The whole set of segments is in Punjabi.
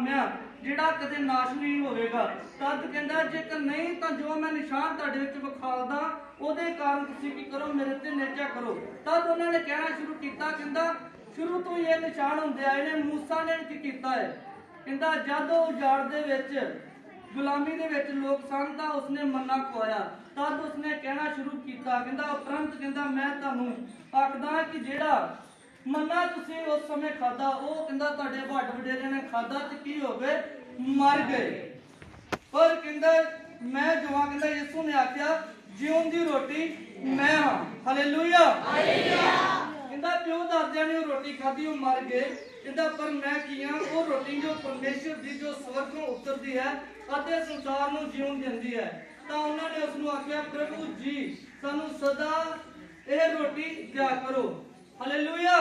ਨਾਮ ਆ ਜਿਹੜਾ ਕਦੇ ਨਾਸ਼ ਨਹੀਂ ਹੋਵੇਗਾ। ਤਦ ਕਹਿੰਦਾ ਜੇਕਰ ਨਹੀਂ ਤਾਂ ਜੋ ਮੈਂ ਨਿਸ਼ਾਨ ਤੁਹਾਡੇ ਵਿੱਚ ਵਿਖਾਲਦਾ ਉਹਦੇ ਕਾਰਨ ਤੁਸੀਂ ਕੀ ਕਰੋ, ਮੇਰੇ ਤੇ ਨਿਰਜਾ ਕਰੋ। ਤਦ ਉਹਨਾਂ ਨੇ ਕਹਿਣਾ ਸ਼ੁਰੂ ਕੀਤਾ, ਕਹਿੰਦਾ ਸ਼ੁਰੂ ਤੋਂ ਹੀ ਇਹ ਨਿਸ਼ਾਨ ਹੁੰਦੇ ਆਏ ਨੇ। ਮੂਸਾ ਨੇ ਕੀ ਕੀਤਾ ਹੈ, ਕਹਿੰਦਾ ਜਦ ਉਹ ਉਜਾੜ ਦੇ ਵਿੱਚ ਗੁਲਾਮੀ ਦੇ ਵਿੱਚ ਲੋਕ ਸਨ ਤਾਂ ਉਸਨੇ ਮੰਨਾ ਖਵਾਇਆ। ਤਦ ਉਸਨੇ ਕਹਿਣਾ ਸ਼ੁਰੂ ਕੀਤਾ, ਕਹਿੰਦਾ ਉਪਰੰਤ ਕਹਿੰਦਾ ਮੈਂ ਤੁਹਾਨੂੰ ਆਖਦਾ ਕਿ ਜਿਹੜਾ ਮੰਨਾ ਤੁਸੀਂ ਉਸ ਸਮੇਂ ਖਾਦਾ ਉਹ ਕਹਿੰਦਾ ਤੁਹਾਡੇ ਵੱਡ ਵਡੇਰਿਆਂ ਨੇ ਖਾਦਾ ਤੇ ਕੀ ਹੋ ਗਏ, ਮਰ ਗਏ। ਪਰ ਕਹਿੰਦਾ ਮੈਂ ਜੋ ਆ, ਕਹਿੰਦਾ ਯਿਸੂ ਨੇ ਆਖਿਆ ਜਿਉਣ ਦੀ ਰੋਟੀ ਮੈਂ ਹਾਂ। ਹਾਲੇਲੂਇਆ, ਕਹਿੰਦਾ ਪਿਓ ਦਾਦਿਆਂ ਨੇ ਉਹ ਰੋਟੀ ਖਾਧੀ, ਉਹ ਮਰ ਗਏ। ਕਹਿੰਦਾ ਪਰ ਮੈਂ ਕੀ ਹਾਂ, ਉਹ ਰੋਟੀ ਜੋ ਪਰਮੇਸ਼ਰ ਦੀ ਜੋ ਸਵਰਗੋਂ ਉਤਰਦੀ ਹੈ ਅਤੇ ਸੰਸਾਰ ਨੂੰ ਜੀਵਨ ਦਿੰਦੀ ਹੈ। ਤਾਂ ਉਹਨਾਂ ਨੇ ਉਸ ਨੂੰ ਆਖਿਆ ਪ੍ਰਭੂ ਜੀ ਸਾਨੂੰ ਸਦਾ ਇਹ ਰੋਟੀ ਦਿਆ ਕਰੋ। ਹਾਲੇਲੂਇਆ,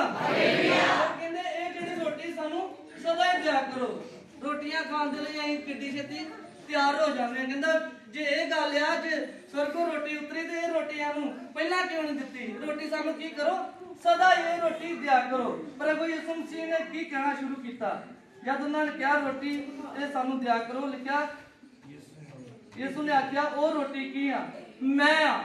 ਕਹਿੰਦੇ ਇਹ ਜਿਹੜੀ ਰੋਟੀ ਸਾਨੂੰ ਸਦਾ ਹੀ ਦਿਆ ਕਰੋ। ਰੋਟੀਆਂ ਖਾਣ ਦੇ ਲਈ ਅਸੀਂ ਕਿੱਡੀ ਛੇਤੀ ਤਿਆਰ ਹੋ ਜਾਂਦੇ ਹਾਂ। ਕਹਿੰਦਾ ਜੇ ਇਹ ਗੱਲ ਆ ਜੇ ਸਵਰਗੋਂ ਰੋਟੀ ਉਤਰੀ ਤੇ ਇਹ ਰੋਟੀਆਂ ਨੂੰ ਪਹਿਲਾਂ ਕਿਉਂ ਨਹੀਂ ਦਿੱਤੀ? ਰੋਟੀ ਸਾਨੂੰ ਕੀ ਕਰੋ, ਸਦਾ ਇਹ ਰੋਟੀ ਦਿਆ ਕਰੋ। ਪ੍ਰਭੂ ਯਿਸੂ ਮਸੀਹ ਨੇ ਕੀ ਕਹਿਣਾ ਸ਼ੁਰੂ ਕੀਤਾ ਜਦ ਉਹਨਾਂ ਨੇ ਕਿਹਾ ਰੋਟੀ ਇਹ ਸਾਨੂੰ ਦਿਆ ਕਰੋ? ਲਿਖਿਆ ਯਿਸੂ ਨੇ ਆਖਿਆ ਉਹ ਰੋਟੀ ਕੀ ਆ, ਮੈਂ ਆ।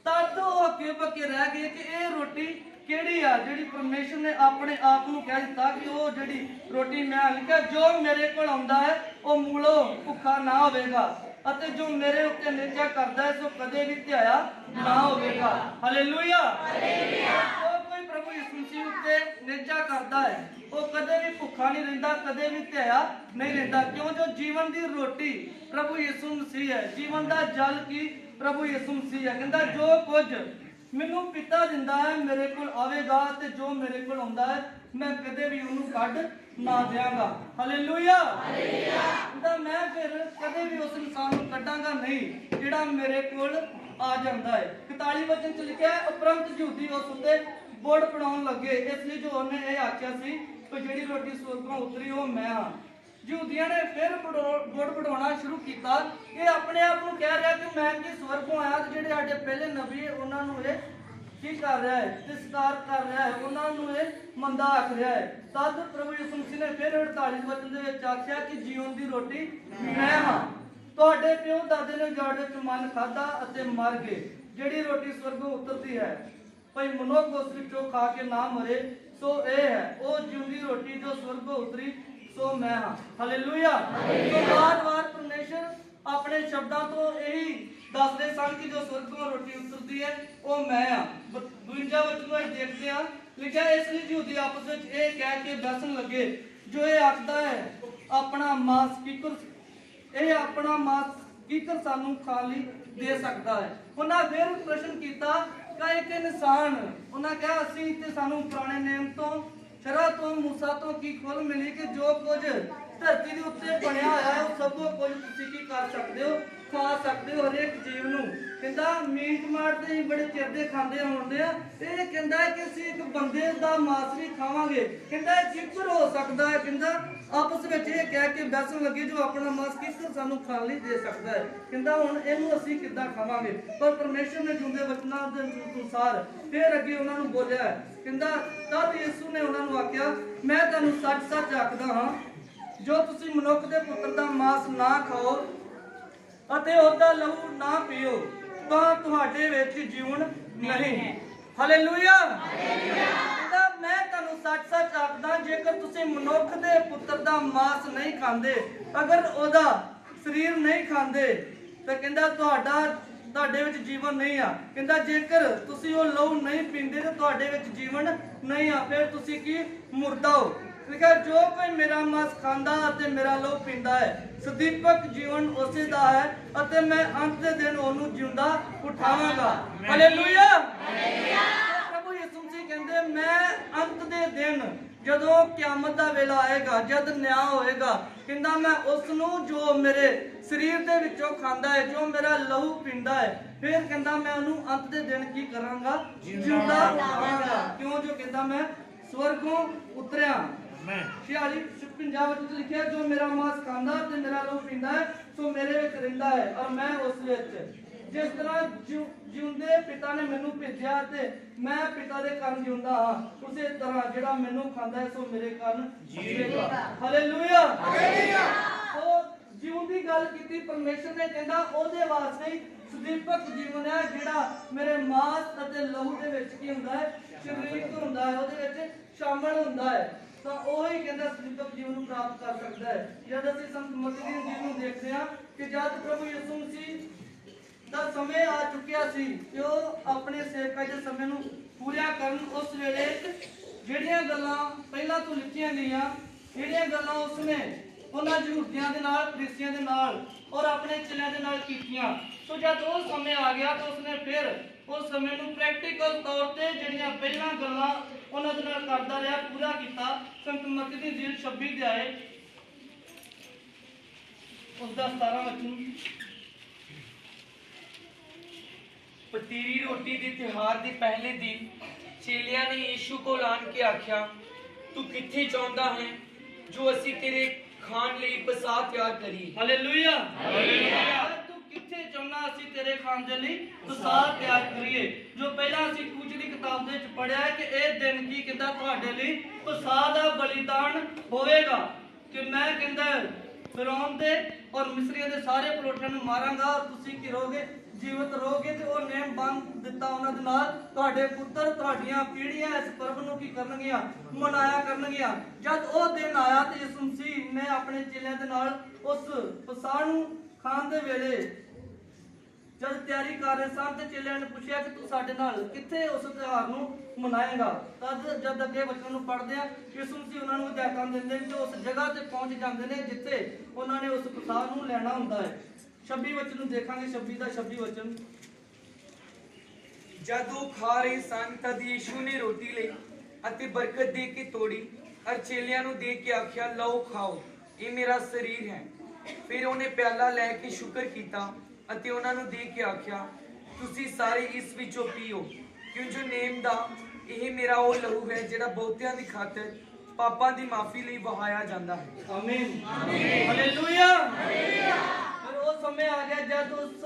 ਤਦ ਉਹ ਹੱਕੇ ਪੱਕੇ ਰਹਿ ਗਏ ਕਿ ਇਹ ਰੋਟੀ ਕਿਹੜੀ ਆ ਜਿਹੜੀ ਪਰਮੇਸ਼ਰ ਨੇ ਆਪਣੇ ਆਪ ਨੂੰ ਕਹਿ ਦਿੱਤਾ ਕਿ ਉਹ ਜਿਹੜੀ ਰੋਟੀ ਮੈਂ। ਲਿਖਿਆ ਜੋ ਮੇਰੇ ਕੋਲ ਆਉਂਦਾ ਹੈ ਉਹ ਮੂਲੋਂ ਭੁੱਖਾ ਨਾ ਹੋਵੇਗਾ ਅਤੇ ਜੋ ਮੇਰੇ ਉੱਤੇ ਨਿਰਜਾ ਕਰਦਾ ਹੈ ਸੋ ਕਦੇ ਵੀ ਧਿਆਇਆ ਨਾ ਹੋਵੇਗਾ। ਹਾਲੇਲੂਇਆ, ਜੋ ਕੋਈ ਪ੍ਰਭੂ ਯਿਸੂ ਮਸੀਹ ਉੱਤੇ ਨਿਰਜਾ ਕਰਦਾ ਹੈ ਉਹ ਕਦੇ ਵੀ ਭੁੱਖਾ ਨਹੀਂ ਰਹਿੰਦਾ, ਕਦੇ ਵੀ ਧਿਆਇਆ ਨਹੀਂ ਰਹਿੰਦਾ। ਕਿਉਂ ਜੋ ਜੀਵਨ ਦੀ ਰੋਟੀ ਪ੍ਰਭੂ ਯਿਸੂ ਮਸੀਹ ਹੈ, ਜੀਵਨ ਦਾ ਜਲ ਕੀ ਪ੍ਰਭੂ ਯਿਸੂ ਮਸੀਹ ਹੈ। ਕਹਿੰਦਾ ਜੋ ਕੁਝ ਮੈਨੂੰ ਪਿਤਾ ਦਿੰਦਾ ਹੈ ਮੇਰੇ ਕੋਲ ਆਵੇਗਾ ਤੇ ਜੋ ਮੇਰੇ ਕੋਲ ਆਉਂਦਾ ਹੈ ਮੈਂ ਕਦੇ ਵੀ ਉਹਨੂੰ ਕੱਢ ਨਾ ਦਿਆਂਗਾ। ਹਾਲੇਲੂਇਆ, ਕਹਿੰਦਾ ਮੈਂ ਫਿਰ ਕਦੇ ਵੀ ਉਸ ਇਨਸਾਨ ਨੂੰ ਕੱਢਾਂਗਾ ਨਹੀਂ ਜਿਹੜਾ ਮੇਰੇ ਕੋਲ ਆ ਜਾਂਦਾ ਹੈ। 41 ਵਚਨ ਚ ਲਿਖਿਆ ਉਪਰੰਤ ਯਹੂਦੀ ਉਸ ਉੱਤੇ ਬੋੜ ਬਣਾਉਣ ਲੱਗੇ, ਇਸ ਲਈ ਜੋ ਉਹਨੇ ਇਹ ਆਖਿਆ ਸੀ ਕਿ ਜਿਹੜੀ ਰੋਟੀ ਸਵਰਗੋਂ ਉਤਰੀ ਉਹ ਮੈਂ ਹਾਂ। ਯਹੂਦੀਆਂ ਨੇ ਫਿਰ ਗੁੜ ਬਣਾਉਣਾ ਸ਼ੁਰੂ ਕੀਤਾ। ਇਹ ਆਪਣੇ ਆਪ ਨੂੰ ਕਹਿ ਰਿਹਾ ਕਿ ਮੈਂ ਕੀ ਸਵਰਗੋਂ ਆਇਆ ਤੇ ਜਿਹੜੇ ਸਾਡੇ ਪਹਿਲੇ ਨਬੀ ਉਹਨਾਂ ਨੂੰ ਇਹ ਕੀ ਕਰ ਰਿਹਾ ਹੈ, ਤਿਰਸਕਾਰ ਕਰ ਰਿਹਾ ਹੈ, ਉਹਨਾਂ ਨੂੰ ਇਹ ਮੰਦਾ ਆਖ ਰਿਹਾ ਹੈ। ਤਦ ਪ੍ਰਭੂ ਯਿਸੂ ਮਸੀਹ ਨੇ ਫਿਰ 48 ਵਚਨ ਦੇ ਵਿੱਚ ਆਖਿਆ ਕਿ ਜੀਵਨ ਦੀ ਰੋਟੀ ਮੈਂ ਹਾਂ। ਤੁਹਾਡੇ ਪਿਓ ਦਾਦੇ ਨੇ ਉਜਾੜ ਵਿੱਚ ਮਨ ਖਾਧਾ ਅਤੇ ਮਰ ਗਏ। ਜਿਹੜੀ ਰੋਟੀ ਸਵਰਗੋਂ ਉਤਰਦੀ ਹੈ ਭਈ ਮਨੁੱਖ ਉਸ ਵਿੱਚੋਂ ਖਾ ਕੇ ਨਾ ਮਰੇ ਸੋ ਇਹ ਹੈ ਉਹ ਜਿਉਂਦੀ ਰੋਟੀ ਜੋ ਸਵਰਗੋਂ ਉਤਰੀ ਸੋ ਮੈਂ ਹਾਂ। ਹਾਲੇਲੂਇਆ, ਵਾਰ-ਵਾਰ ਪਰਮੇਸ਼ਰ ਆਪਣੇ ਸ਼ਬਦਾਂ ਤੋਂ ਇਹੀ ਦੱਸਦੇ ਸਨ ਕਿ ਜੋ ਸਵਰਗੋਂ ਰੋਟੀ ਉਤਰਦੀ ਹੈ ਉਹ ਮੈਂ ਆ। 52 ਵਚਨ ਨੂੰ ਦੇਖਦੇ ਆ, ਲਿਖਿਆ ਇਸ ਲਈ ਯਹੂਦੀ ਆਪਸ ਵਿੱਚ ਇਹ ਕਹਿ ਕੇ ਬਹਿਸਣ ਲੱਗੇ ਜੋ ਇਹ ਆਖਦਾ ਹੈ ਆਪਣਾ ਮਾਸ ਕਿਕਰ ਸਾਨੂੰ ਖਾਣ ਲਈ ਦੇ ਸਕਦਾ ਹੈ। ਉਹਨਾਂ ਫਿਰ ਪ੍ਰਸ਼ਨ ਕੀਤਾ ਕਿ ਇੱਕ ਇਨਸਾਨ, ਉਹਨਾਂ ਕਿਹਾ ਅਸੀਂ ਤੇ ਸਾਨੂੰ ਪੁਰਾਣੇ ਨੇਮ ਤੋਂ ਸ਼ਰਅ ਤੋਂ ਮੂਸਾ ਤੋਂ ਕੀ ਖੁੱਲ੍ਹ ਮਿਲੀ ਕਿ ਜੋ ਕੁਝ ਧਰਤੀ ਦੇ ਉੱਤੇ ਬਣਿਆ ਹੋਇਆ ਹੈ ਉਹ ਸਭ ਕੁਝ ਤੁਸੀਂ ਕੀ ਕਰ ਸਕਦੇ ਹੋ, ਖਾ ਸਕਦੇ ਹੋ ਹਰੇਕ ਜੀਵ ਨੂੰ। ਕਹਿੰਦਾ ਮੀਟ ਮਾਰ ਤੇ ਹੀ ਬੜੇ ਚਿਰ ਦੇ ਖਾਂਦੇ ਆਉਂਦੇ ਆ, ਇਹ ਕਹਿੰਦਾ ਕਿ ਅਸੀਂ ਇੱਕ ਬੰਦੇ ਦਾ ਮਾਸ ਵੀ ਖਾਵਾਂਗੇ। ਕਹਿੰਦਾ ਇਹ ਕਿੱਕਰ ਹੋ ਸਕਦਾ ਹੈ? ਕਹਿੰਦਾ ਆਪਸ ਵਿੱਚ ਇਹ ਕਹਿ ਕੇ ਬਹਿਸਣ ਲੱਗੇ ਜੋ ਆਪਣਾ ਮਾਸ ਕਿੱਕਰ ਸਾਨੂੰ ਖਾਣ ਲਈ ਦੇ ਸਕਦਾ ਹੈ। ਕਹਿੰਦਾ ਹੁਣ ਇਹਨੂੰ ਅਸੀਂ ਕਿੱਦਾਂ ਖਾਵਾਂਗੇ? ਪਰ ਪਰਮੇਸ਼ਰ ਨੇ ਜੁੰਦੇ ਵਚਨਾਂ ਦੇ ਅਨੁਸਾਰ ਫਿਰ ਅੱਗੇ ਉਹਨਾਂ ਨੂੰ ਬੋਲਿਆ। ਕਹਿੰਦਾ ਤਦ ਯਿਸੂ ਨੇ ਉਹਨਾਂ ਨੂੰ ਆਖਿਆ ਮੈਂ ਤੁਹਾਨੂੰ ਸੱਚ-ਸੱਚ ਆਖਦਾ ਹਾਂ ਜੋ ਤੁਸੀਂ ਮਨੁੱਖ ਦੇ ਪੁੱਤਰ ਦਾ ਮਾਸ ਨਾ ਖਾਓ ਅਤੇ ਉਹਦਾ ਲਹੂ ਨਾ ਪੀਓ ਤਾਂ ਤੁਹਾਡੇ ਵਿੱਚ ਜੀਵਨ ਨਹੀਂ। ਹਾਲੇਲੂਇਆ, ਕਹਿੰਦਾ ਮੈਂ ਤੁਹਾਨੂੰ ਸੱਚ-ਸੱਚ ਆਖਦਾ ਜੇਕਰ ਤੁਸੀਂ ਮਨੁੱਖ ਦੇ ਪੁੱਤਰ ਦਾ ਮਾਸ ਨਹੀਂ ਖਾਂਦੇ, ਅਗਰ ਉਹਦਾ ਸਰੀਰ ਨਹੀਂ ਖਾਂਦੇ ਤਾਂ ਕਹਿੰਦਾ ਤੁਹਾਡੇ ਵਿੱਚ ਜੀਵਨ ਨਹੀਂ ਆ। ਕਹਿੰਦਾ ਜੇਕਰ ਤੁਸੀਂ ਉਹ ਲਹੂ ਨਹੀਂ ਪੀਂਦੇ ਤਾਂ ਤੁਹਾਡੇ ਵਿੱਚ ਜੀਵਨ ਨਹੀਂ ਆ, ਫਿਰ ਤੁਸੀਂ ਕੀ ਮੁਰਦਾ ਹੋ। ਲਿਖਿਆ ਜੋ ਕੋਈ ਮੇਰਾ ਮਾਸ ਖਾਂਦਾ ਅਤੇ ਮੇਰਾ ਲਹੂ ਪੀਂਦਾ ਹੈ ਸਦੀਪਕ ਜੀਵਨ ਉਸੇ ਦਾ ਹੈ ਅਤੇ ਮੈਂ ਅੰਤ ਦੇ ਦਿਨ ਉਹਨੂੰ ਜਿਉਂਦਾ ਉਠਾਵਾਂਗਾ। ਹਾਲੇਲੂਇਆ, ਪ੍ਰਭੂ ਯਿਸੂ ਮਸੀਹ ਕਹਿੰਦੇ ਮੈਂ ਅੰਤ ਦੇ ਦਿਨ ਜਦੋਂ ਕਿਆਮਤ ਦਾ ਵੇਲਾ ਆਏਗਾ, ਜਦ ਨਿਆਂ ਹੋਏਗਾ, ਕਹਿੰਦਾ ਮੈਂ ਉਸ ਨੂੰ ਜੋ ਮੇਰੇ ਸਰੀਰ ਦੇ ਵਿੱਚੋਂ ਖਾਂਦਾ ਹੈ, ਜੋ ਮੇਰਾ ਲਹੂ ਪੀਂਦਾ ਹੈ, ਫਿਰ ਕਹਿੰਦਾ ਮੈਂ ਉਹਨੂੰ ਅੰਤ ਦੇ ਦਿਨ ਕੀ ਕਰਾਂਗਾ, ਜਿਉਂਦਾ ਉਠਾਵਾਂਗਾ। ਕਿਉਂ ਜੋ ਕਹਿੰਦਾ ਮੈਂ ਸਵਰਗੋਂ ਉਤਰਿਆ। 46-50 ਵਿੱਚ ਲਿਖਿਆ ਜੋ ਮੇਰਾ ਮਾਸ ਖਾਂਦਾ ਤੇ ਮੇਰਾ ਲਹੂ ਪੀਂਦਾ ਹੈ ਸੋ ਮੇਰੇ ਵਿੱਚ ਰਹਿੰਦਾ ਹੈ ਔਰ ਮੈਂ ਉਸ ਵਿੱਚ। ਜਿਸ ਤਰ੍ਹਾਂ ਜਿਉਂਦੇ ਪਿਤਾ ਨੇ ਮੈਨੂੰ ਭੇਜਿਆ ਤੇ ਮੈਂ ਪਿਤਾ ਦੇ ਕਾਰਨ ਜਿਉਂਦਾ ਹਾਂ, ਉਸੇ ਤਰ੍ਹਾਂ ਜਿਹੜਾ ਮੈਨੂੰ ਖਾਂਦਾ ਹੈ ਸੋ ਮੇਰੇ ਕਾਰਨ ਜੀਵੇਗਾ। ਹਾਲੇਲੂਇਆ, परमेश्वर ने कहता ਉਹਦੇ ਵਾਸਤੇ ਸਦੀਪਕ ਜੀਵਨ ਹੈ ਜਿਹੜਾ ਮੇਰੇ ਮਾਸ ਅਤੇ ਲਹੂ ਦੇ ਵਿੱਚ ਕੀ ਹੁੰਦਾ ਹੈ ਸ਼ਰੀਰ ਹੁੰਦਾ ਹੈ ਉਹਦੇ ਵਿੱਚ ਸ਼ਾਮਲ ਹੁੰਦਾ ਹੈ ਤਾਂ ਉਹ ਹੀ ਕਹਿੰਦਾ ਸਦੀਪਕ ਜੀਵਨ ਨੂੰ ਪ੍ਰਾਪਤ ਕਰ ਸਕਦਾ ਹੈ। ਜਦ ਅਸੀਂ ਸੰਤ ਮਤੀ ਦੀ ਇੰਜੀਲ ਨੂੰ ਦੇਖਦੇ ਹਾਂ ਕਿ ਜਦ ਪ੍ਰਭੂ ਯਿਸੂ ਮਸੀਹ ਦਾ ਸਮੇਂ ਆ ਚੁੱਕਿਆ ਸੀ ਕਿ ਉਹ ਆਪਣੇ ਸੇਵਕਾਂ ਦੇ ਸਮੇਂ ਨੂੰ ਪੂਰਾ ਕਰਨ ਉਸ ਵੇਲੇ ਜਿਹੜੀਆਂ ਗੱਲਾਂ ਪਹਿਲਾਂ ਤੋਂ ਲਿਖੀਆਂ ਗਈਆਂ ਜਿਹੜੀਆਂ ਗੱਲਾਂ ਉਸਨੇ ਉਹਨਾਂ ਯਹੂਦੀਆਂ ਦੇ ਨਾਲ ਫਰੀਸੀਆਂ ਦੇ ਨਾਲ ਔਰ ਆਪਣੇ ਚੇਲਿਆਂ ਦੇ ਨਾਲ ਕੀਤੀਆਂ ਸੋ ਜਦ ਉਹ ਸਮੇਂ ਆ ਗਿਆ ਤਾਂ ਉਸਨੇ ਫਿਰ ਉਸ ਸਮੇਂ ਨੂੰ ਪ੍ਰੈਕਟੀਕਲ ਤੌਰ ਤੇ ਜਿਹੜੀਆਂ ਪਹਿਲਾਂ ਗੱਲਾਂ ਉਹਨਾਂ ਦੇ ਨਾਲ ਕਰਦਾ ਰਿਹਾ ਪੂਰਾ ਕੀਤਾ। ਸੰਤ ਮਤੀ ਦੀ ਇੰਜੀਲ 26 ਅਧਿਆਏ उसका 17 वचन पतीरी रोटी के त्योहार के पहले दिन चेलिया ने यीशु को लान के आख्या तू किथे चाहता है जो असी तेरे खान ਲਈ ਬਸਾ ਤਿਆਰ ਕਰੀ। हालेलुया हालेलुया तू किथे चाहना ਅਸੀਂ ਤੇਰੇ ਖਾਣ ਦੇ ਲਈ ਬਸਾ ਤਿਆਰ ਕਰੀਏ। ਜੋ ਪਹਿਲਾਂ ਅਸੀਂ ਕੂਚ ਦੀ ਕਿਤਾਬ ਦੇ ਵਿੱਚ ਪੜਿਆ ਹੈ ਕਿ ਇਹ ਦਿਨ ਕੀ ਕਹਿੰਦਾ ਤੁਹਾਡੇ ਲਈ ਬਸਾ ਦਾ ਬਲੀਦਾਨ ਹੋਵੇਗਾ ਕਿ ਮੈਂ ਕਹਿੰਦਾ ਫਿਰੌਨ ਦੇ और मिस्रियों के सारे पलोठियां ਨੂੰ ਮਾਰਾਂਗਾ और ਤੁਸੀਂ ਕੀ ਰਹੋਗੇ जीवित रहोगे। तो ਉਹ ਨੇਮ ਬੰਦ ਦਿੱਤਾ ਉਹਨਾਂ ਦੇ ਨਾਲ ਤੁਹਾਡੇ ਪੁੱਤਰ ਤੁਹਾਡੀਆਂ ਪੀੜ੍ਹੀਆਂ ਇਸ ਪਰਬ ਨੂੰ ਕੀ ਕਰਨਗੀਆਂ ਮਨਾਇਆ ਕਰਨਗੀਆਂ। ਜਦ ਉਹ ਦਿਨ ਆਇਆ ਤੇ ਯਿਸੂ ਮਸੀਹ ਨੇ ਆਪਣੇ ਚੇਲਿਆਂ ਦੇ ਨਾਲ ਉਸ ਪਸਾਹ ਨੂੰ ਖਾਣ ਦੇ ਵੇਲੇ ਜਦ ਤਿਆਰੀ ਕਰ ਰਹੇ ਸਨ ਤੇ ਚੇਲਿਆਂ ਨੇ ਪੁੱਛਿਆ ਕਿ ਤੂੰ ਸਾਡੇ ਨਾਲ ਕਿੱਥੇ ਉਸ ਤਿਉਹਾਰ ਨੂੰ ਮਨਾਏਗਾ। ਤਦ ਜਦ ਅੱਗੇ ਬੱਚਿਆਂ ਨੂੰ ਪੜ੍ਹਦੇ ਆ ਯਿਸੂ ਮਸੀਹ ਉਹਨਾਂ ਨੂੰ ਹਦਾਇਤਾਂ ਦਿੰਦੇ ਨੇ ਕਿ ਉਸ ਜਗ੍ਹਾ ਤੇ ਪਹੁੰਚ ਜਾਂਦੇ ਨੇ ਜਿੱਥੇ ਉਹਨਾਂ ਨੇ ਉਸ ਪਸਾਹ ਨੂੰ ਲੈਣਾ ਹੁੰਦਾ ਹੈ। 26 वचन ਨੂੰ ਦੇਖਾਂਗੇ 26 ਦਾ 26 वचन जद वो खा रहे सन तद यीशु ने रोटी ली अते बरकत दे के तोड़ी और चेलियां नु दे के आख्या लो खाओ ये मेरा शरीर है। फिर उन्हें प्याला लेके शुक्र कीता अते उन्हां नु दे के आख्या तुसी सारे इस विचों पीओ क्यों जो नेम दा यह मेरा वो लहू है जिहड़ा बहुतियां दी खातर पापां दी माफी लई वहाया जांदा है। आमीन हालेलुया हालेलुया। ਉਹ ਸਮੇਂ ਆ ਗਿਆ ਜਦ ਉਸ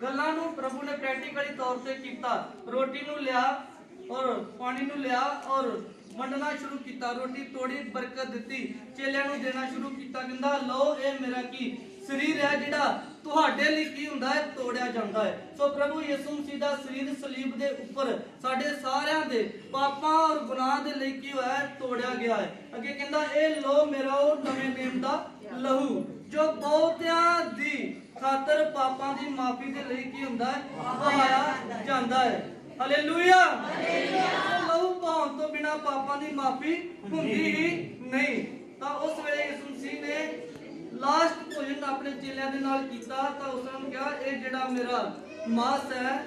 ਗੱਲਾਂ ਨੂੰ ਪ੍ਰਭੂ ਨੇ ਪ੍ਰੈਕਟੀਕਲੀ ਤੌਰ ਤੇ ਕੀਤਾ। ਰੋਟੀ ਨੂੰ ਲਿਆ ਔਰ ਪਾਣੀ ਨੂੰ ਲਿਆ ਔਰ ਵੰਡਣਾ ਸ਼ੁਰੂ ਕੀਤਾ। ਰੋਟੀ ਤੋੜੀ ਬਰਕਤ ਦਿੱਤੀ ਚੇਲਿਆਂ ਨੂੰ ਦੇਣਾ ਸ਼ੁਰੂ ਕੀਤਾ। ਕਹਿੰਦਾ ਲਓ ਇਹ ਮੇਰਾ ਕੀ ਸਰੀਰ ਹੈ ਜਿਹੜਾ ਤੁਹਾਡੇ ਲਈ ਕੀ ਹੁੰਦਾ ਹੈ ਤੋੜਿਆ ਜਾਂਦਾ ਹੈ। ਸੋ ਪ੍ਰਭੂ ਯਿਸੂ ਮਸੀਹ ਦਾ ਸਰੀਰ ਸਲੀਬ ਦੇ ਉੱਪਰ ਸਾਡੇ ਸਾਰਿਆਂ ਦੇ ਪਾਪਾਂ ਔਰ ਗੁਨਾਹ ਦੇ ਲਈ ਕੀ ਹੋਇਆ ਹੈ ਤੋੜਿਆ ਗਿਆ ਹੈ। ਅੱਗੇ ਕਹਿੰਦਾ ਇਹ ਲਓ ਮੇਰਾ ਉਹ ਨਵੇਂ ਨੇਮ ਦਾ ਲਹੂ ਜੋ ਬਹੁਤਿਆਂ ਦੀ ਖਾਤਰ ਪਾਪਾਂ ਦੀ ਮਾਫੀ ਦੇ ਲਈ ਕੀ ਹੁੰਦਾ ਹੈ ਵਹਾਇਆ ਜਾਂਦਾ ਹੈ। Hallelujah hallelujah. ਲਹੂ ਪਾਉਣ ਤੋਂ ਬਿਨਾ ਪਾਪਾਂ ਦੀ ਮਾਫੀ ਹੁੰਦੀ ਹੀ ਨਹੀਂ। ਤਾਂ ਉਸ ਵੇਲੇ ਯਿਸੂ ਮਸੀਹ ਨੇ ਲਾਸਟ ਭੋਜਨ ਆਪਣੇ ਚੇਲਿਆਂ ਦੇ ਨਾਲ ਕੀਤਾ ਤਾਂ ਉਸਨੇ ਨੂੰ ਕਿਹਾ ਇਹ ਜਿਹੜਾ ਮੇਰਾ ਮਾਸ ਹੈ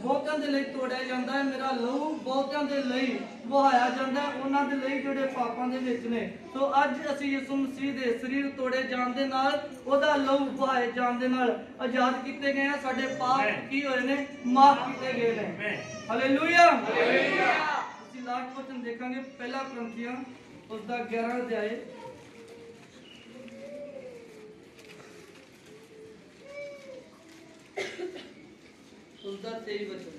ਬਹੁਤਿਆਂ ਦੇ ਲਈ ਤੋੜਿਆ ਜਾਂਦਾ ਹੈ ਮੇਰਾ ਲਹੂ ਬਹੁਤਿਆਂ ਦੇ ਲਈ ਵਹਾਇਆ ਜਾਂਦਾ ਹੈ ਉਹਨਾਂ ਦੇ ਲਈ ਜਿਹੜੇ ਪਾਪਾਂ ਦੇ ਵਿੱਚ ਨੇ। ਸੋ ਅੱਜ ਅਸੀਂ ਯਿਸੂ ਮਸੀਹ ਦੇ ਸਰੀਰ ਤੋੜੇ ਜਾਣ ਦੇ ਨਾਲ ਉਹਦਾ ਲਹੂ ਵਹਾਏ ਜਾਣ ਦੇ ਨਾਲ ਆਜ਼ਾਦ ਕੀਤੇ ਗਏ ਆ। ਸਾਡੇ ਪਾਪ ਕੀ ਹੋਏ ਨੇ ਮਾਫ ਕੀਤੇ ਗਏ ਨੇ। Hallelujah hallelujah. ਅਸੀਂ ਲਾਸਟ ਵਚਨ ਦੇਖਾਂਗੇ ਪਹਿਲਾ ਕਰੰਥੀਆਂ ਉਸ ਦਾ 11 ਅਧਿਆਏ उसका 23 वचन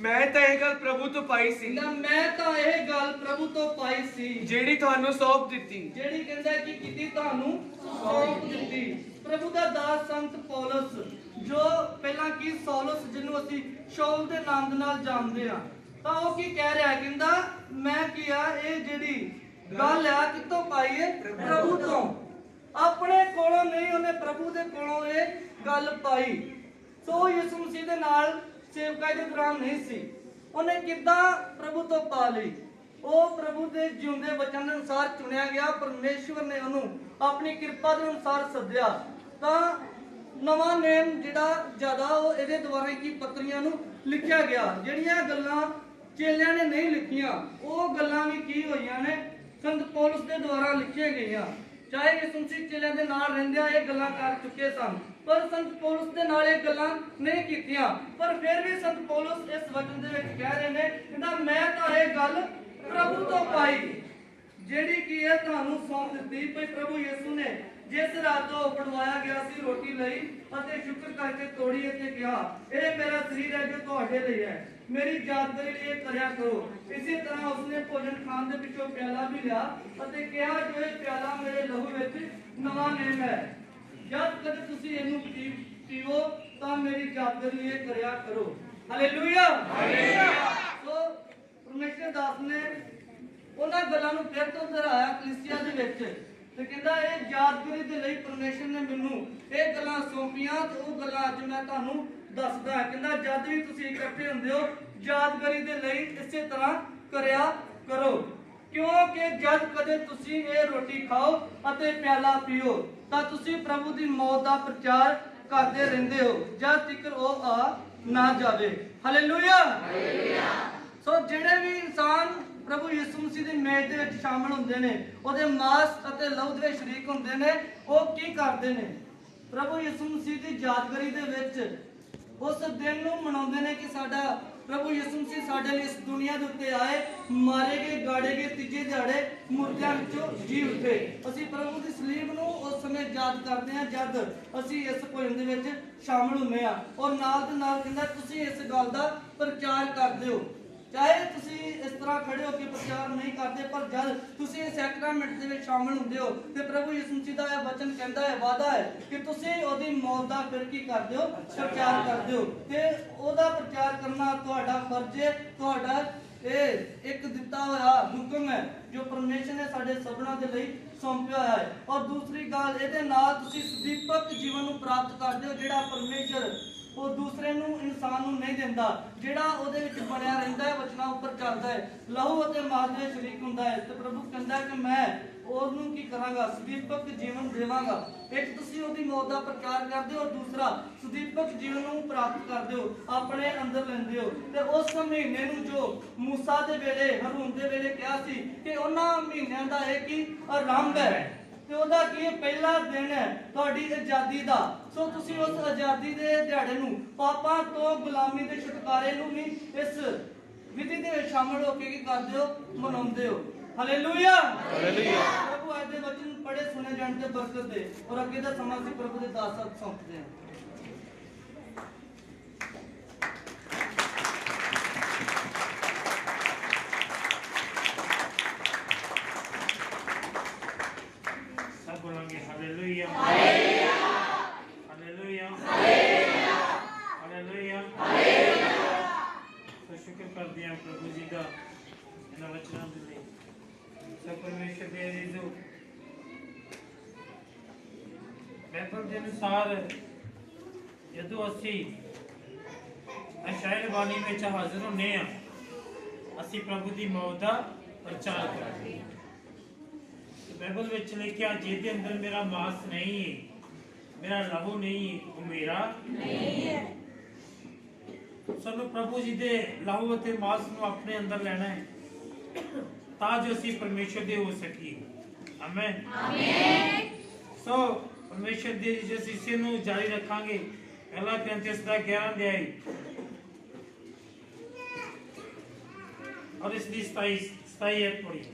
मैं तो यह गल प्रभु तो पाई सी मैं तो यह गल प्रभु तो पाई सी जेड़ी थानू सौंप दिती जेड़ी कहंदा कि कीती थानू सौंप दिती। प्रभु दा दास संत पौलुस जो पहला की सौलुस जिन्हों असी शौल दे नाम दे नाल जानदे आ तां ओह की कह रहा है कहंदा मैं किया ये जेड़ी गल आ कितों पाई है प्रभु तो अपने कोलों नहीं उन्हें प्रभु दे कोलों ये गल पाई। सो यीशु मसीह दे नाल सेवकाई दे दौरान नहीं सी उन्हें किद्दां प्रभु तो पा लई। ਉਹ ਪ੍ਰਭੂ ਦੇ ਜਿਉਂਦੇ ਵਚਨ ਦੇ ਅਨੁਸਾਰ ਚੁਣਿਆ ਗਿਆ। ਪਰਮੇਸ਼ਵਰ ਨੇ ਉਹਨੂੰ ਆਪਣੀ ਕਿਰਪਾ ਦੇ ਅਨੁਸਾਰ ਸੱਦਿਆ ਤਾਂ ਨਵਾਂ ਨੇਮ ਜਿਹੜਾ ਜ਼ਿਆਦਾ ਉਹ ਇਹਦੇ ਦੁਆਰਾ ਕੀ ਪੱਤਰੀਆਂ ਨੂੰ ਲਿਖਿਆ ਗਿਆ। ਜਿਹੜੀਆਂ ਗੱਲਾਂ ਚੇਲਿਆਂ ਨੇ ਨਹੀਂ ਲਿਖੀਆਂ ਉਹ ਗੱਲਾਂ ਵੀ ਕੀ ਹੋਈਆਂ ਨੇ ਸੰਤ ਪੌਲੁਸ ਦੇ ਦੁਆਰਾ ਲਿਖੀਆਂ ਗਈਆਂ। ਚਾਹੇ ਯਿਸੂ ਮਸੀਹ ਚੇਲਿਆਂ ਦੇ ਨਾਲ ਰਹਿੰਦਿਆਂ ਇਹ ਗੱਲਾਂ ਕਰ ਚੁੱਕੇ ਸਨ ਪਰ ਸੰਤ ਪੌਲੁਸ ਦੇ ਨਾਲ ਇਹ ਗੱਲਾਂ ਨਹੀਂ ਕੀਤੀਆਂ। ਪਰ ਫਿਰ ਵੀ ਸੰਤ ਪੌਲੁਸ ਇਸ ਵਚਨ ਦੇ ਵਿੱਚ ਕਹਿ ਰਹੇ ਨੇ ਕਹਿੰਦਾ ਮੈਂ ਤਾਂ ਇਹ ਗੱਲ प्रभु तो पाई जेड़ी की है थानू सौंप दित्ती। भाई प्रभु यीशु ने जिस रात तो पड़वाया गया सी रोटी लई अते शुक्र करके तोड़ी अते कहा ये मेरा शरीर है जो तुहाडे लई है मेरी यादगारी लिए करया करो। इसी तरह उसने भोजन खान दे पिछों प्याला भी लिया अते कहा जो ये प्याला मेरे लहू विच नवां नेम है ਜਦ ਕਦੇ ਤੁਸੀਂ ਇਹਨੂੰ ਪੀਵੋ ਤਾਂ ਮੇਰੀ ਯਾਦਗਾਰੀ ਇਹ ਕਰਿਆ ਕਰੋ। Hallelujah hallelujah. ਸੋ ਪਰਮੇਸ਼ਰ ਦਾਸ ਨੇ ਉਹਨਾਂ ਗੱਲਾਂ ਨੂੰ ਫਿਰ ਤੋਂ ਦੁਹਰਾਇਆ ਕਲੀਸਿਆ ਦੇ ਵਿੱਚ ਤੇ ਕਹਿੰਦਾ ਇਹ ਯਾਦਗਾਰੀ ਦੇ ਲਈ ਪਰਮੇਸ਼ਰ ਨੇ ਮੈਨੂੰ ਇਹ ਗੱਲਾਂ ਸੌਂਪੀਆਂ ਤੇ ਉਹ ਗੱਲਾਂ ਅੱਜ ਮੈਂ ਤੁਹਾਨੂੰ ਦੱਸਦਾ ਹਾਂ। ਕਹਿੰਦਾ ਜਦ ਵੀ ਤੁਸੀਂ ਇਕੱਠੇ ਹੁੰਦੇ ਹੋ ਯਾਦਗਾਰੀ ਦੇ ਲਈ ਇਸੇ ਤਰ੍ਹਾਂ ਕਰਿਆ ਕਰੋ, ਕਿਉਂਕਿ ਜਦ ਕਦੇ ਤੁਸੀਂ ਇਹ ਰੋਟੀ ਖਾਓ ਅਤੇ ਪਿਆਲਾ ਪੀਓ ਤਾਂ ਤੁਸੀਂ ਪ੍ਰਭੂ ਦੀ ਮੌਤ ਦਾ ਪ੍ਰਚਾਰ ਕਰਦੇ ਰਹਿੰਦੇ ਹੋ ਜਦ ਤੱਕ ਉਹ ਆ ਨਾ ਜਾਵੇ। Hallelujah hallelujah. ਸੋ ਜਿਹੜੇ ਵੀ ਇਨਸਾਨ ਪ੍ਰਭੂ ਯਿਸੂ ਮਸੀਹ ਦੀ ਮੇਜ਼ ਦੇ ਵਿੱਚ ਸ਼ਾਮਲ ਹੁੰਦੇ ਨੇ, ਉਹਦੇ ਮਾਸ ਅਤੇ ਲਹੂ ਦੇ ਸ਼ਰੀਕ ਹੁੰਦੇ ਨੇ, ਉਹ ਕੀ ਕਰਦੇ ਨੇ? ਪ੍ਰਭੂ ਯਿਸੂ ਮਸੀਹ ਦੀ ਯਾਦਗਾਰੀ ਦੇ ਵਿੱਚ ਉਸ ਦਿਨ ਨੂੰ ਮਨਾਉਂਦੇ ਨੇ ਕਿ ਸਾਡਾ ਪ੍ਰਭੂ ਯਿਸੂ ਮਸੀਹ ਸਾਡੇ ਲਈ ਇਸ ਦੁਨੀਆ ਦੇ ਉੱਤੇ ਆਏ, ਮਾਰੇ ਗਏ, ਗਾੜੇ ਗਏ, ਤੀਜੇ ਦਿਹਾੜੇ ਮੁਰਦਿਆਂ ਵਿੱਚੋਂ ਜੀ ਉੱਠੇ। ਅਸੀਂ ਪ੍ਰਭੂ ਦੀ ਸਲੀਬ ਨੂੰ ਉਸ ਸਮੇਂ ਯਾਦ ਕਰਦੇ ਹਾਂ ਜਦ ਅਸੀਂ ਇਸ ਭੋਜਨ ਦੇ ਵਿੱਚ ਸ਼ਾਮਲ ਹੁੰਦੇ ਹਾਂ। ਔਰ ਨਾਲ ਦੇ ਨਾਲ ਕਹਿੰਦਾ ਤੁਸੀਂ ਇਸ ਗੱਲ ਦਾ ਪ੍ਰਚਾਰ ਕਰਦੇ ਹੋ, ਚਾਹੇ ਤੁਸੀਂ ਇਸ ਤਰ੍ਹਾਂ ਖੜੇ ਹੋ ਕੇ ਪ੍ਰਚਾਰ ਨਹੀਂ ਕਰਦੇ, ਪਰ ਜਦ ਤੁਸੀਂ ਇਸ ਸੈਕਰਾਮੈਂਟ ਦੇ ਵਿੱਚ ਸ਼ਾਮਲ ਹੁੰਦੇ ਹੋ ਤੇ ਪ੍ਰਭੂ ਯਿਸੂ ਮਸੀਹ ਦਾ ਇਹ ਵਚਨ ਕਹਿੰਦਾ ਹੈ, ਵਾਅਦਾ ਹੈ ਕਿ ਤੁਸੀਂ ਉਹਦੀ ਮੌਤ ਦਾ ਫਿਰ ਕੀ ਕਰਦੇ ਹੋ? ਪ੍ਰਚਾਰ ਕਰਦੇ ਹੋ। ਤੇ ਉਹਦਾ ਪ੍ਰਚਾਰ ਕਰਨਾ ਤੁਹਾਡਾ ਫਰਜ਼ ਹੈ, ਤੁਹਾਡਾ ਇਹ ਇੱਕ ਦਿੱਤਾ ਹੋਇਆ ਹੁਕਮ ਹੈ ਜੋ ਪਰਮੇਸ਼ਰ ਨੇ ਸਾਡੇ ਸਭਨਾਂ ਦੇ ਲਈ ਸੌਂਪਿਆ ਹੋਇਆ ਹੈ। ਔਰ ਦੂਸਰੀ ਗੱਲ, ਇਹਦੇ ਨਾਲ ਤੁਸੀਂ ਸੁਦੀਪਕ ਜੀਵਨ ਨੂੰ ਪ੍ਰਾਪਤ ਕਰਦੇ ਹੋ ਜਿਹੜਾ ਪਰਮੇਸ਼ਰ ਉਹ ਦੂਸਰੇ ਨੂੰ ਇਨਸਾਨ ਨੂੰ ਨਹੀਂ ਦਿੰਦਾ, ਜਿਹੜਾ ਉਹਦੇ ਵਿੱਚ ਬਣਿਆ ਰਹਿੰਦਾ ਹੈ, ਵਚਨਾਂ ਉੱਪਰ ਚੱਲਦਾ ਹੈ, ਲਹੂ ਅਤੇ ਮਾਸ ਦੇ ਸ਼ਰੀਕ ਹੁੰਦਾ ਹੈ। ਤੇ ਪ੍ਰਭੂ ਕਹਿੰਦਾ ਕਿ ਮੈਂ ਉਹਨੂੰ ਕੀ ਕਰਾਂਗਾ? ਸੁਦੀਪਕ ਜੀਵਨ ਦੇਵਾਂਗਾ। ਇੱਕ ਤੁਸੀਂ ਉਹਦੀ ਮੌਤ ਦਾ ਪ੍ਰਚਾਰ ਕਰਦੇ ਹੋ, ਦੂਸਰਾ ਸੁਦੀਪਕ ਜੀਵਨ ਨੂੰ ਪ੍ਰਾਪਤ ਕਰਦੇ ਹੋ, ਆਪਣੇ ਅੰਦਰ ਲੈਂਦੇ ਹੋ। ਤੇ ਉਸ ਮਹੀਨੇ ਨੂੰ ਜੋ ਮੂਸਾ ਦੇ ਵੇਲੇ, ਹਾਰੂਨ ਦੇ ਵੇਲੇ ਕਿਹਾ ਸੀ ਕਿ ਉਹਨਾਂ ਮਹੀਨਿਆਂ ਦਾ ਇਹ ਕੀ ਆਰੰਭ ਹੈ ਤੇ ਉਹਦਾ ਕੀ ਪਹਿਲਾ ਦਿਨ ਹੈ ਤੁਹਾਡੀ ਆਜ਼ਾਦੀ ਦਾ। ਸੋ ਤੁਸੀਂ ਉਸ ਆਜ਼ਾਦੀ ਦੇ ਦਿਹਾੜੇ ਨੂੰ, ਪਾਪਾਂ ਤੋਂ ਗੁਲਾਮੀ ਦੇ ਛੁਟਕਾਰੇ ਨੂੰ ਵੀ ਇਸ ਵਿਧੀ ਦੇ ਵਿੱਚ ਸ਼ਾਮਲ ਹੋ ਕੇ ਕੀ ਕਰਦੇ ਹੋ? ਮਨਾਉਂਦੇ ਹੋ। Hallelujah hallelujah. ਪ੍ਰਭੂ ਅੱਜ ਦੇ ਵਚਨ ਪੜ੍ਹੇ ਸੁਣੇ ਜਾਣ ਤੇ ਬਰਕਤ ਦੇ, ਔਰ ਅੱਗੇ ਦਾ ਸਮਾਂ ਅਸੀਂ ਪ੍ਰਭੂ ਦੇ ਦਾਸ ਹੱਥ ਸੌਂਪਦੇ ਹਾਂ। Hallelujah hallelujah hallelujah hallelujah hallelujah. तो शुक्र करते हैं प्रभु जी का इन वचनों के लिए। सब परमेश्वर दे अजीजों, बाइबल के अनुसार जदों असी अशायर बानी में हाजिर होने हैं, असी प्रभु की मौत का प्रचार करते हैं। बाइबल ਵਿੱਚ ਲਿਖਿਆ ਜਿਹਦੇ ਅੰਦਰ ਮੇਰਾ ਮਾਸ ਨਹੀਂ ਹੈ, ਮੇਰਾ ਲਹੂ ਨਹੀਂ ਹੈ, ਉਹ ਮੇਰਾ ਨਹੀਂ ਹੈ। ਸਾਨੂੰ ਪ੍ਰਭੂ ਜੀ ਦੇ ਲਹੂ ਅਤੇ ਮਾਸ ਨੂੰ ਆਪਣੇ ਅੰਦਰ ਲੈਣਾ ਹੈ ਤਾਂ ਜੋ ਅਸੀਂ ਪਰਮੇਸ਼ਰ ਦੇ ਹੋ ਸਕੀਏ। Amen amen. ਸੋ ਪਰਮੇਸ਼ਰ ਦੇ ਜਿਸ ਹਿੱਸੇ ਨੂੰ ਜਾਰੀ ਰੱਖਾਂਗੇ, ਪਹਿਲਾ ਕੋਰਿੰਥੀਅਸ ਦਾ 11 ਅਧਿਆਇ और इसकी 27 आयत पढ़ी।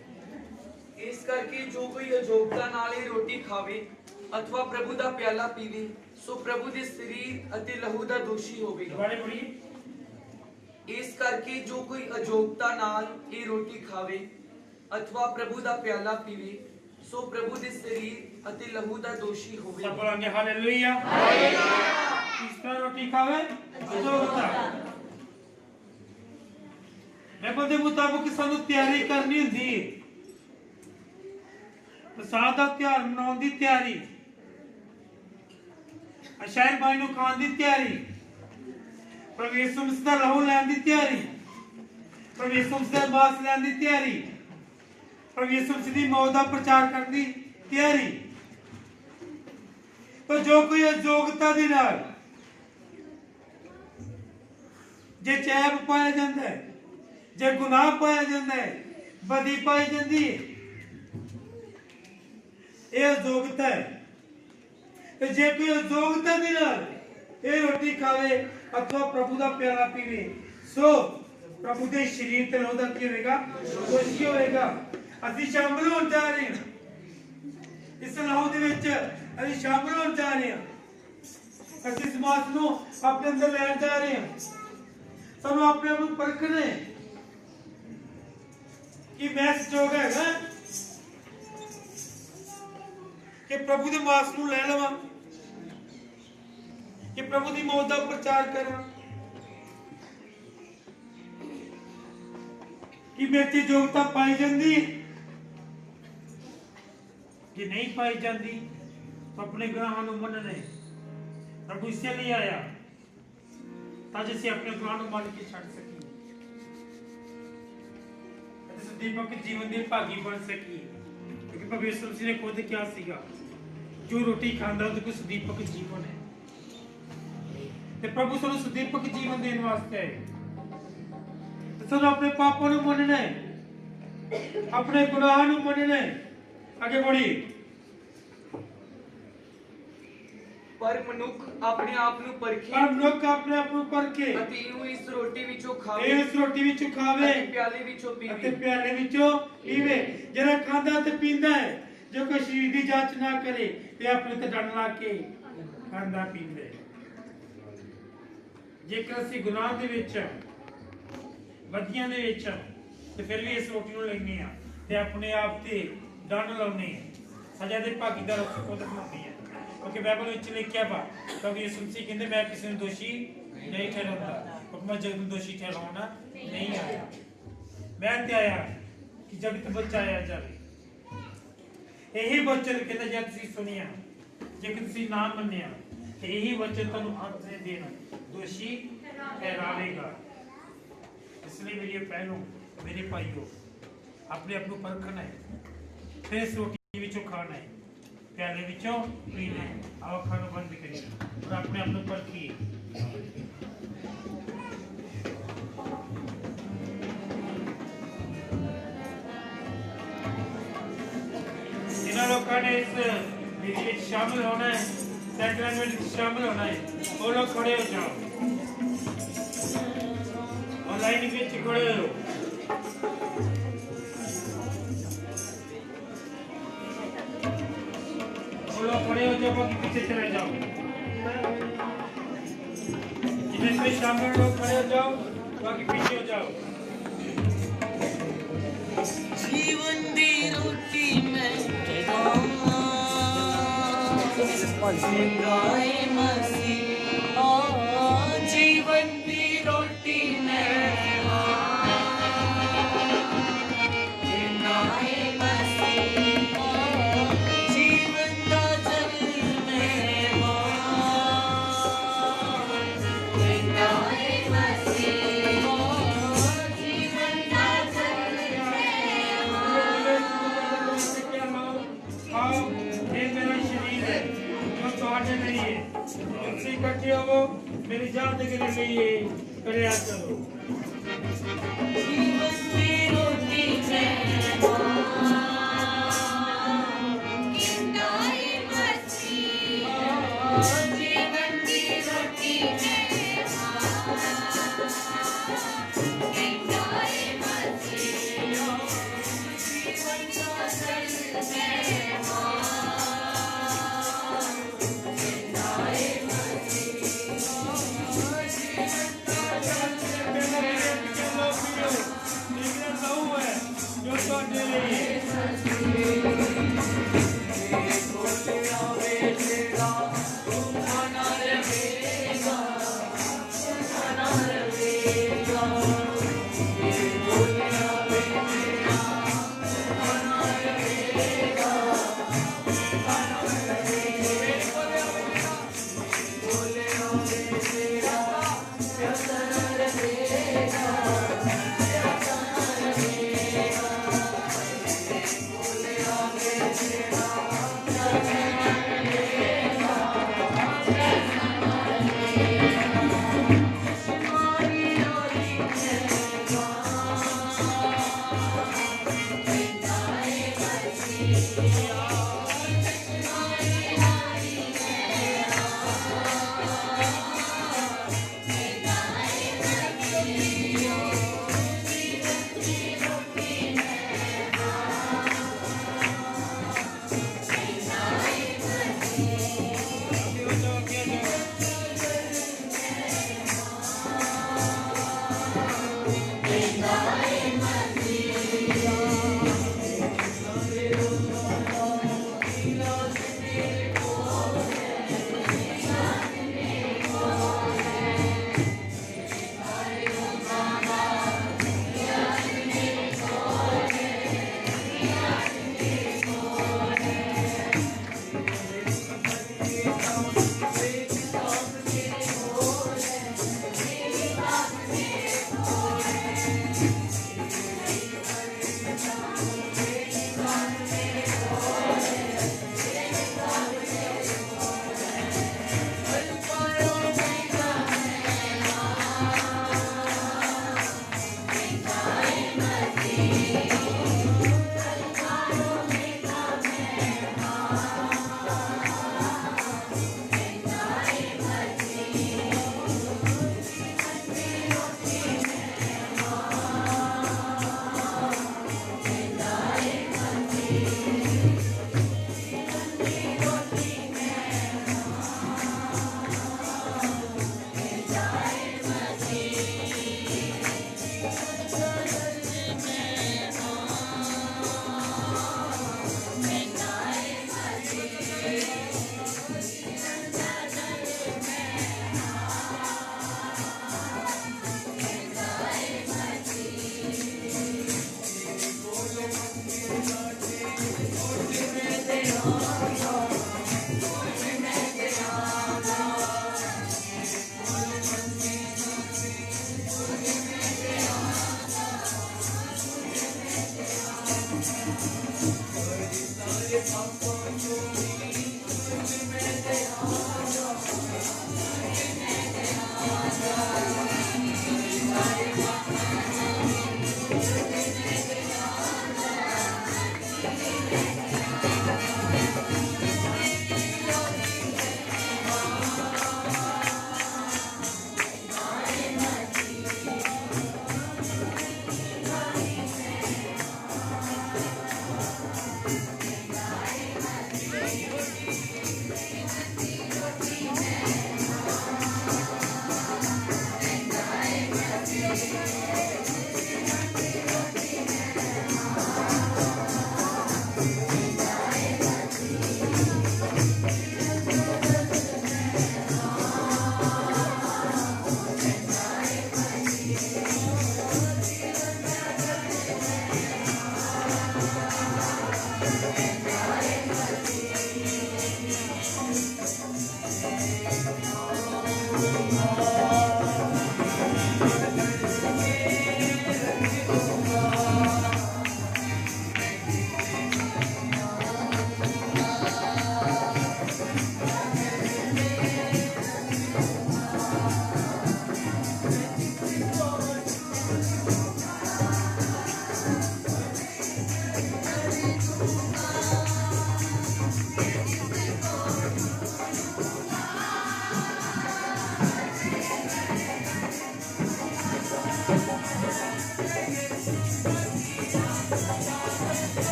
ਇਸ ਕਰਕੇ ਜੋ ਕੋਈ ਅਜੋਗਤਾ ਨਾਲ ਇਹ ਰੋਟੀ ਖਾਵੇ ਅਥਵਾ ਪ੍ਰਭੂ ਦਾ ਪਿਆਲਾ ਪੀਵੇ ਸੋ ਪ੍ਰਭੂ ਦੇ ਸਰੀਰ ਅਤੇ ਲਹੂ ਦਾ ਦੋਸ਼ੀ ਹੋਵੇਗਾ। ਦੁਬਾਰਾ ਪੜ੍ਹੀਏ। ਇਸ ਕਰਕੇ ਜੋ ਕੋਈ ਅਜੋਗਤਾ ਨਾਲ ਇਹ ਰੋਟੀ ਖਾਵੇ ਅਥਵਾ ਪ੍ਰਭੂ ਦਾ ਪਿਆਲਾ ਪੀਵੇ ਸੋ ਪ੍ਰਭੂ ਦੇ ਸਰੀਰ ਅਤੇ ਲਹੂ ਦਾ ਦੋਸ਼ੀ सब ਹੋਵੇਗਾ। बोलेंगे हालेलुया हालेलुया। किस तरह रोटी खावे? अजोगता। बाइबल ਦੇ ਮੁਤਾਬਕ ਸਾਨੂੰ ਤਿਆਰੀ ਕਰਨੀ ਹੁੰਦੀ ਹੈ। ਪ੍ਰਸਾਦ ਦਾ ਤਿਉਹਾਰ ਮਨਾਉਣ ਦੀ ਤਿਆਰੀ, ਅਸ਼ਾਇਰ ਬਾਈ ਨੂੰ ਖਾਣ ਦੀ ਤਿਆਰੀ, ਪ੍ਰਭੂ ਯਿਸੂ ਮਸੀਹ ਦਾ ਲਹੂ ਲੈਣ ਦੀ ਤਿਆਰੀ, ਪ੍ਰਭੂ ਯਿਸੂ ਮਸੀਹ ਦਾ ਮਾਸ ਲੈਣ ਦੀ ਤਿਆਰੀ, ਪ੍ਰਭੂ ਯਿਸੂ ਮਸੀਹ ਦੀ ਮੌਤ ਦਾ ਪ੍ਰਚਾਰ ਕਰਨ ਦੀ ਤਿਆਰੀ। तो जो कोई अजोगता दे नाल जे चैब पाया जाता है, जे गुनाह पाया जाता है, बदी पाई जाती है, ये अजोगता है। तो जे कोई अजोगता दे नाल ये रोटी खावे अथवा प्रभु का प्याला पीवे सो प्रभु के शरीर ते लहू दा की होएगा? दोषी होएगा। ਅਸੀਂ शामिल होण जा रहे हैं इस लहू दे विच, ਅਸੀਂ ਸ਼ਾਮਲ ਹੋਣ ਜਾ ਰਹੇ ਹਾਂ। ਅਸੀਂ ਸਮਾਜ ਨੂੰ ਆਪਣੇ ਅੰਦਰ ਲੈਣ ਜਾ ਰਹੇ ਹਾਂ। ਸਾਨੂੰ ਆਪਣੇ ਆਪ ਨੂੰ ਪਰਖਣਾ ਹੈ ਕਿ ਮੈਂ ਸਜੋਗ ਹੈਗਾ ਕਿ ਪ੍ਰਭੂ ਦੇ ਮਾਸ ਨੂੰ ਲੈ ਲਵਾਂ कि प्रभु की मौत का प्रचार करा कि मेरी योग्यता पाई जाती है कि नहीं पाई जाती तो अपने गुनाहों को मनने प्रभु इसलिए आया ताकि ਅਸੀਂ अपने गुनाहों को मन के छड़ सकी दीपक जीवन के भागी बन सकी क्योंकि प्रभु यीशु मसीह ने खुद क्या सीगा जो रोटी खांदा ਉਹਦੇ ਕੋਲ ਸੁਦੀਪਕ ਜੀਵਨ ਹੈ ਤੇ ਪ੍ਰਭੂ ਸਾਨੂੰ ਸੁਦੀਪਕ ਜੀਵਨ ਦੇਣ ਵਾਸਤੇ ਆਏ ਸਾਨੂੰ ਆਪਣੇ ਪਾਪਾਂ ਨੂੰ ਮੰਨਣਾ ਹੈ ਆਪਣੇ ਗੁਨਾਹਾਂ ਨੂੰ ਮੰਨਣਾ ਹੈ ਅੱਗੇ बढ़ी पर मनुख अपने आप ਨੂੰ ਪਰਖੇ ਪਰ ਮਨੁੱਖ ਆਪਣੇ ਆਪ ਨੂੰ ਪਰਖੇ ਅਤੇ ਇਹਨੂੰ ਇਸ ਰੋਟੀ ਵਿੱਚੋਂ ਖਾਵੇ ਇਸ ਰੋਟੀ ਵਿੱਚੋਂ ਖਾਵੇ ਅਤੇ ਪਿਆਲੇ ਵਿੱਚੋਂ ਅਤੇ ਪੀਵੇ ਪਿਆਲੇ ਵਿੱਚੋਂ ਪੀਵੇ ਜਿਹੜਾ ਖਾਂਦਾ ਤੇ ਪੀਂਦਾ ਹੈ ਜੋ ਕੋਈ ਸਰੀਰ ਦੀ ਜਾਂਚ ਨਾ ਕਰੇ ਤੇ ਆਪਣੇ ਤੇ ਡੰਡ ਲਾ ਕੇ ਖਾਂਦਾ ਪੀਂਦਾ ਹੈ ਜੇਕਰ ਅਸੀਂ ਗੁਨਾਹ ਦੇ ਵਿੱਚ ਵਧੀਆਂ ਦੇ ਵਿੱਚ ਤੇ ਫਿਰ ਵੀ ਇਸ ਰੋਟੀ ਨੂੰ ਲੈਂਦੇ ਆ ਤੇ ਆਪਣੇ ਆਪ ਤੇ ਡੰਡ ਲਾਉਂਦੇ ਆ ਸਜ਼ਾ ਦੇ ਭਾਗੀਦਾਰ ਉਸ ਖੁਦ ਬਣਾਉਂਦੇ ਆ क्योंकि बाइबल ਵਿੱਚ ਲਿਖਿਆ ਵਾ क्योंकि यीशु मसीह ਕਹਿੰਦੇ मैं किसी ਨੂੰ ਦੋਸ਼ੀ नहीं ठहराऊंगा क्योंकि मैं जग ਨੂੰ ਦੋਸ਼ੀ ठहराਉਣਾ नहीं आया मैं ਤੇ ਆਇਆ ਕਿ ਜਗਤ ਬਚਾਇਆ ਜਾਵੇ ਇਹੀ ਵਚਨ ਕਹਿੰਦਾ ਜੇ ਤੁਸੀਂ ਸੁਣਿਆ ਜੇ ਤੁਸੀਂ ਨਾ ਮੰਨਿਆ ਤੇ ਇਹੀ ਵਚਨ ਤੁਹਾਨੂੰ ਅੰਤ ਦੇ ਦਿਨ ਦੋਸ਼ੀ ਠਹਿਰਾਵੇਗਾ इसलिए मेरे बहनों मेरे भाइयों अपने आप को परखना है फिर इस रोटी ਵਿੱਚੋਂ खाना है प्याले विचों पीने आओ खाना बंद करिए और अपने आप पर किए इन लोगों ने इस विधि में शामिल होना है सैक्रमेंट में शामिल होना है वो लोग खड़े हो जाओ और लाइन में खड़े हो खड़े हो जाओ बाकी पीछे चले जाओ जिनमें शामिल लोग खड़े हो जाओ बाकी पीछे हो जाओ जीवन दी रोटी में गाए मसीह जीवन दी रोटी में गाए मसीह इकट्ठे हो मेरी जान के लिए करया करो जीवन की रोटी में गाए मसीह जीवन की रोटी में गाए मसीह जीवन का जल में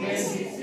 मैं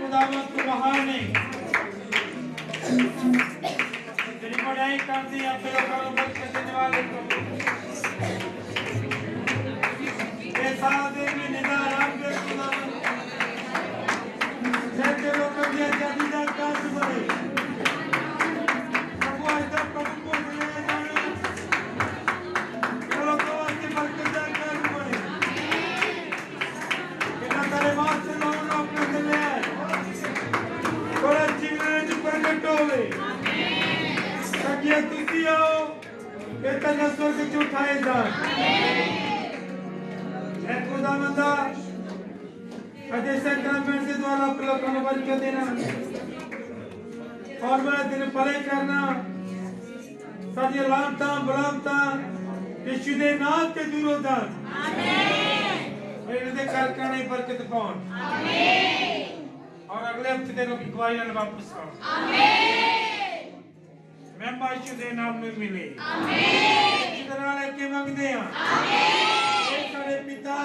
खुदावंद तू महान है। तेरी बड़ाई करती है अपने लोगों को बरकत देने वाले प्रभु। ये सारा दिन में निदान आपके खुदावंद जैसे लोग कभी जदीदा काज बने प्रभु आज तक प्रभु को ले जाने लोगों को आपकी बरकत दे काज बने कि ना तेरे बात से लोग अपने दिल में बड़ा चिंगारी जो प्रकट होवे ताकि तुसी आओ ये तना स्वर्ग से उठाए जाए ऐ खुदावंदा अजय सैक्रामेंट से द्वारा आप लोगों को बरकत देना और बड़ा दिन भले करना सारी लानता बलामता यीशु दे नाम ते दूर हो जाए आमीन और इनके कारखाने बरकत पाओ आमीन और अगले हफ्ते तेरे की गवाही ने वापस आओ आमीन मैं यीशु दे नाम में मिले आमीन जितना लेके मांगते हैं आमीन हे सारे पिता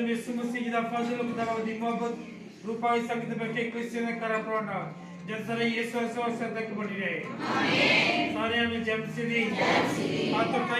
यीशु मसीह की फजल खुदा दी मोहब्बत रूपाई संगत बैठे क्रिश्चियन करा प्रोना जब सारे यीशु से तक बढ़ी रहे आमीन सारे में जब से दी